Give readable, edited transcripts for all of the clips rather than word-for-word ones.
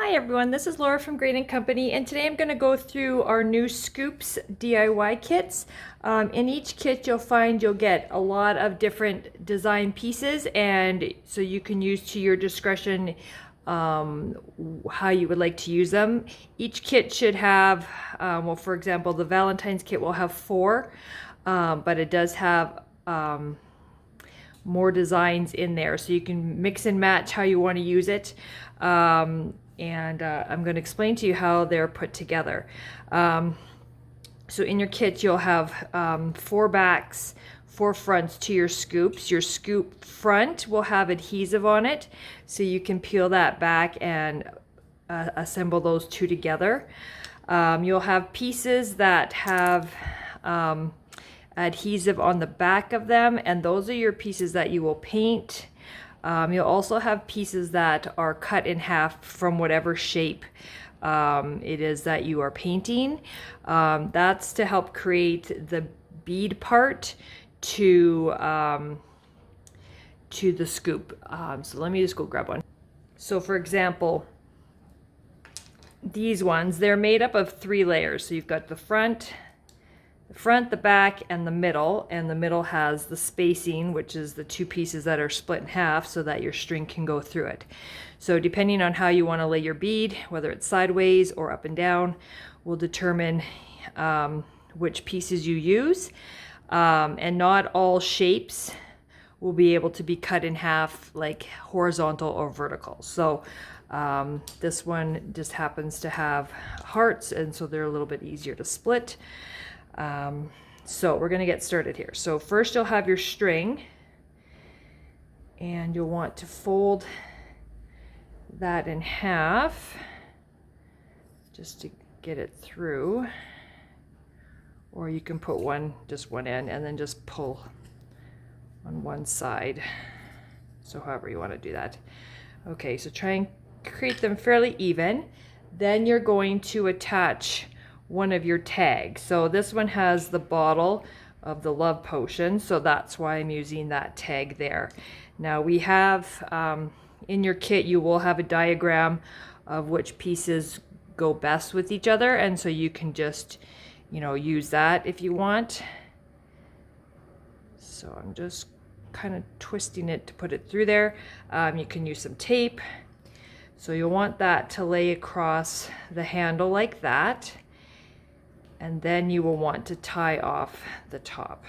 Hi everyone, this is Laura from Grain & Company, and today I'm going to go through our new Scoops DIY kits. In each kit you'll get a lot of different design pieces, and so you can use to your discretion how you would like to use them. Each kit should have, well, for example, the Valentine's kit will have 4, but it does have more designs in there, so you can mix and match how you want to use it. I'm going to explain to you how they're put together. So in your kit you'll have 4 backs, 4 fronts to your scoops. Your scoop front will have adhesive on it, so you can peel that back and assemble those 2 together. You'll have pieces that have adhesive on the back of them, and those are your pieces that you will paint. You'll also have pieces that are cut in half from whatever shape it is that you are painting. That's to help create the bead part to the scoop. So let me just go grab one. So for example, these ones, they're made up of 3 layers. So you've got the front, the back, and the middle has the spacing, which is the 2 pieces that are split in half so that your string can go through it. So depending on how you want to lay your bead, whether it's sideways or up and down, will determine which pieces you use. And not all shapes will be able to be cut in half, like horizontal or vertical. So this one just happens to have hearts, and so they're a little bit easier to split. So we're going to get started here. So first you'll have your string, and you'll want to fold that in half just to get it through, or you can put just one end and then just pull on one side, so however you want to do that. Okay, so try and create them fairly even. Then you're going to attach one of your tags. So this one has the bottle of the love potion, so that's why I'm using that tag there. Now we have in your kit you will have a diagram of which pieces go best with each other, and so you can just use that if you want. So I'm just kind of twisting it to put it through there. You can use some tape. So you'll want that to lay across the handle like that. And then you will want to tie off the top.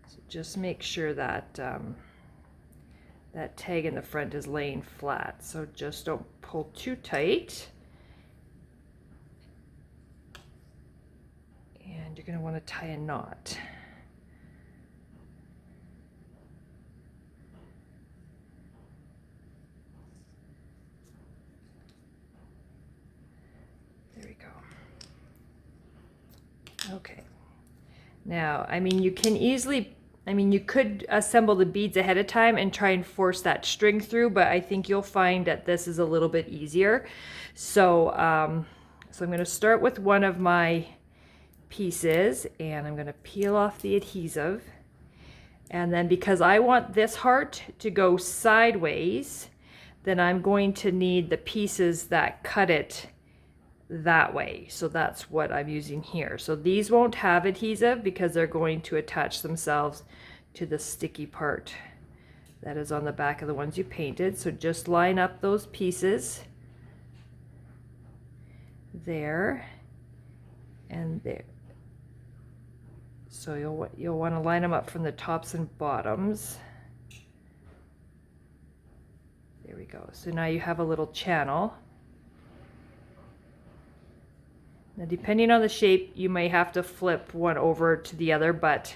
So just make sure that that tag in the front is laying flat. So just don't pull too tight. And you're going to want to tie a knot. Okay. Now, you could assemble the beads ahead of time and try and force that string through, but I think you'll find that this is a little bit easier. So, so I'm going to start with one of my pieces, and I'm going to peel off the adhesive. And then because I want this heart to go sideways, then I'm going to need the pieces that cut it that way. So that's what I'm using here. So these won't have adhesive because they're going to attach themselves to the sticky part that is on the back of the ones you painted. So just line up those pieces there and there. So you'll want to line them up from the tops and bottoms. There we go. So now you have a little channel. Now, depending on the shape, you may have to flip one over to the other, but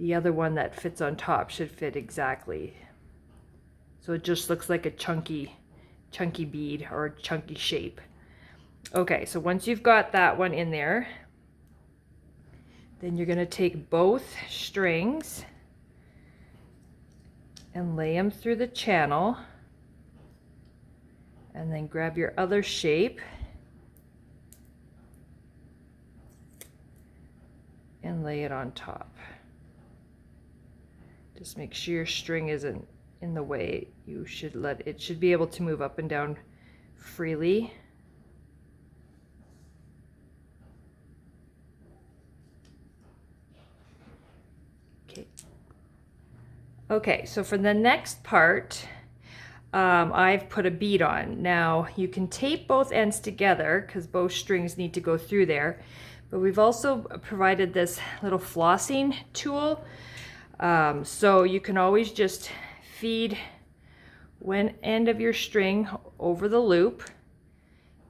the other one that fits on top should fit exactly. So it just looks like a chunky bead or a chunky shape. Okay, so once you've got that one in there, then you're going to take both strings and lay them through the channel, and then grab your other shape and lay it on top. Just make sure your string isn't in the way. You should let it should be able to move up and down freely. Okay, so for the next part, I've put a bead on. Now you can tape both ends together because both strings need to go through there, but we've also provided this little flossing tool. So you can always just feed one end of your string over the loop,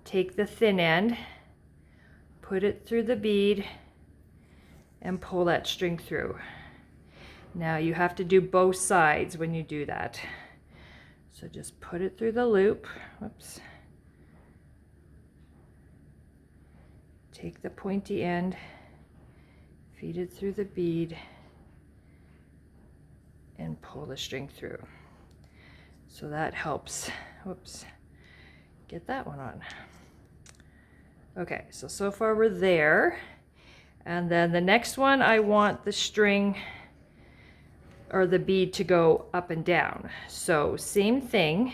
take the thin end, put it through the bead, and pull that string through. Now you have to do both sides when you do that. So just put it through the loop. Whoops. Take the pointy end, feed it through the bead, and pull the string through. So that helps, whoops, get that one on. Okay, so far we're there. And then the next one, I want the string or the bead to go up and down. So same thing,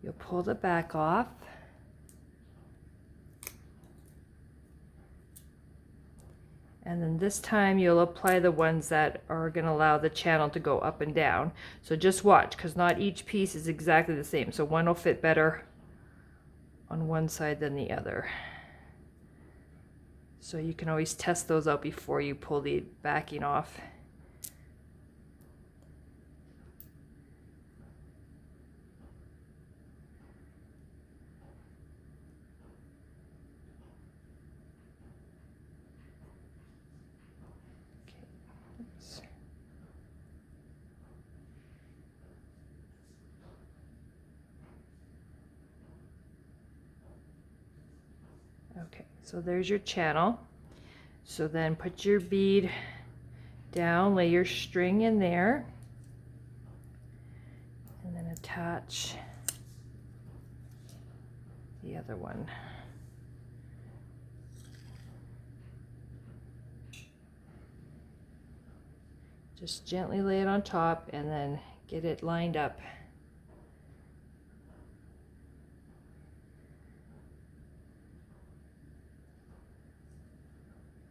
you'll pull the back off, and then this time you'll apply the ones that are going to allow the channel to go up and down. So just watch, because not each piece is exactly the same. So one will fit better on one side than the other. So you can always test those out before you pull the backing off. Okay, so there's your channel. So then put your bead down, lay your string in there, and then attach the other one. Just gently lay it on top and then get it lined up.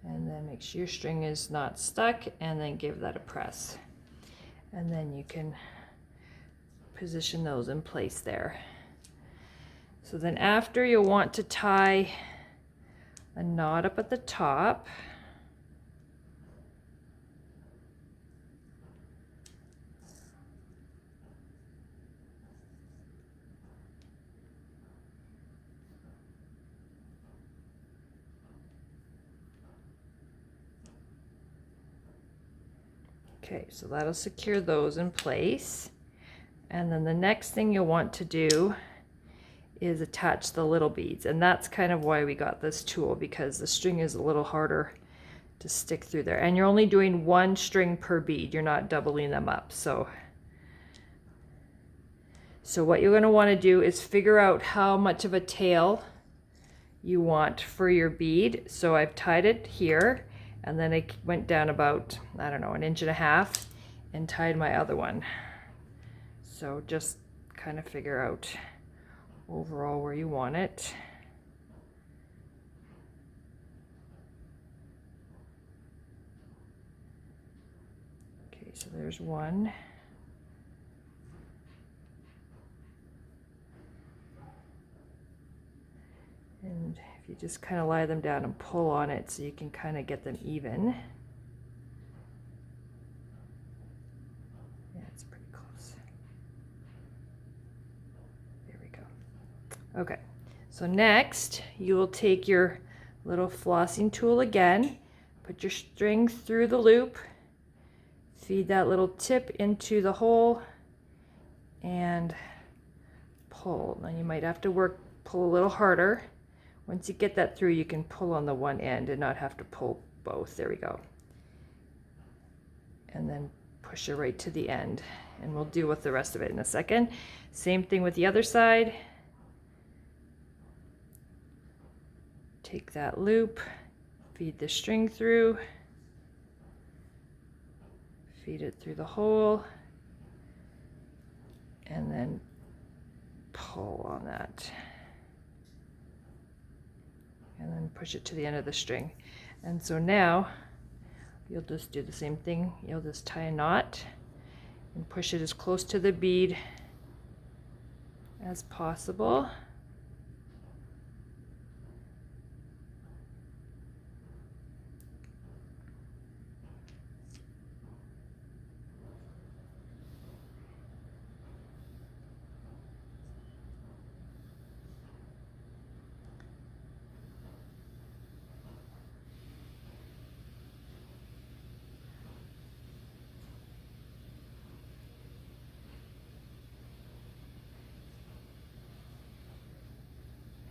And then make sure your string is not stuck, and then give that a press. And then you can position those in place there. So then after, you'll want to tie a knot up at the top. Okay, so that'll secure those in place. And then the next thing you'll want to do is attach the little beads. And that's kind of why we got this tool, because the string is a little harder to stick through there. And you're only doing one string per bead. You're not doubling them up. So what you're going to want to do is figure out how much of a tail you want for your bead. So I've tied it here, and then I went down about, I don't know, 1.5 inches and tied my other one. So just kind of figure out overall where you want it. Okay, so there's one. And if you just kind of lie them down and pull on it so you can kind of get them even. Yeah, it's pretty close. There we go. Okay, so next you will take your little flossing tool again, put your string through the loop, feed that little tip into the hole, and pull. Now you might have to pull a little harder. Once you get that through, you can pull on the one end and not have to pull both. There we go. And then push it right to the end, and we'll deal with the rest of it in a second. Same thing with the other side. Take that loop, feed the string through, feed it through the hole, and then pull on that. And then push it to the end of the string. And so now you'll just do the same thing. You'll just tie a knot and push it as close to the bead as possible.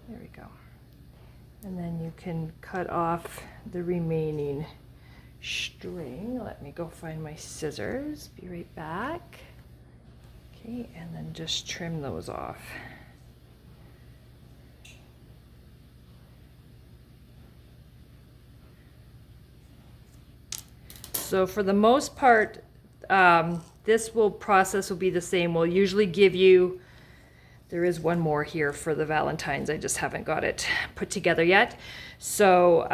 There we go. And then you can cut off the remaining string. Let me go find my scissors. Be right back. Okay, and then just trim those off. So for the most part, this process will be the same. We'll usually give you, there is one more here for the Valentines. I just haven't got it put together yet. So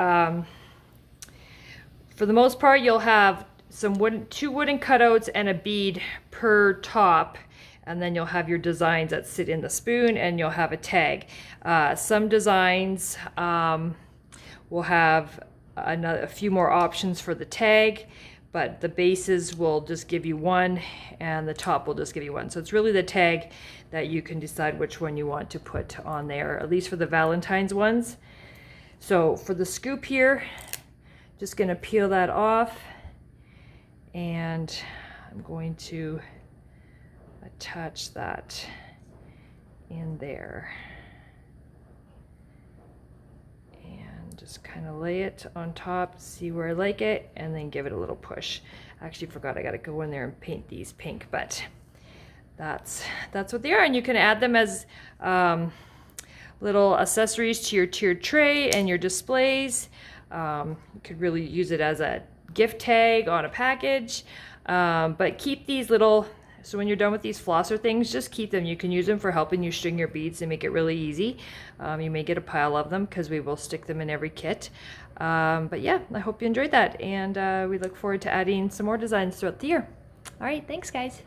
for the most part, you'll have two wooden cutouts and a bead per top. And then you'll have your designs that sit in the spoon, and you'll have a tag. Some designs will have a few more options for the tag, but the bases will just give you one and the top will just give you one. So it's really the tag that you can decide which one you want to put on there, at least for the Valentine's ones. So for the scoop here, just gonna peel that off, and I'm going to attach that in there. Just kind of lay it on top, see where I like it, and then give it a little push. I actually forgot I got to go in there and paint these pink, but that's what they are. And you can add them as little accessories to your tiered tray and your displays. You could really use it as a gift tag on a package, but keep these little, so when you're done with these flosser things, just keep them. You can use them for helping you string your beads and make it really easy. You may get a pile of them because we will stick them in every kit. But yeah, I hope you enjoyed that, and we look forward to adding some more designs throughout the year. All right, thanks guys.